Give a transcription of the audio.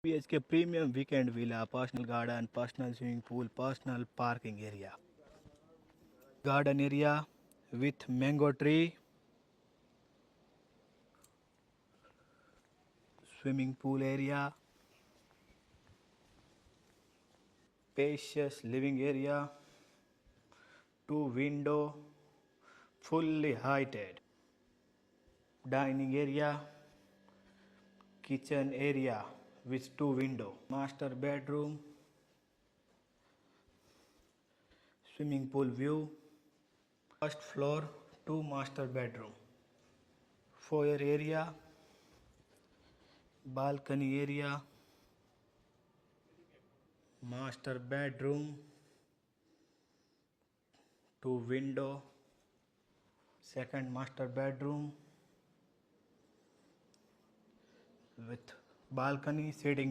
BHK premium weekend villa, personal garden, personal swimming pool, personal parking area. Garden area with mango tree, swimming pool area, spacious living area, two window, fully heighted. Dining area, kitchen area with two window, master bedroom, swimming pool view, first floor, two master bedroom, foyer area, balcony area, master bedroom, two window, second master bedroom with balcony sitting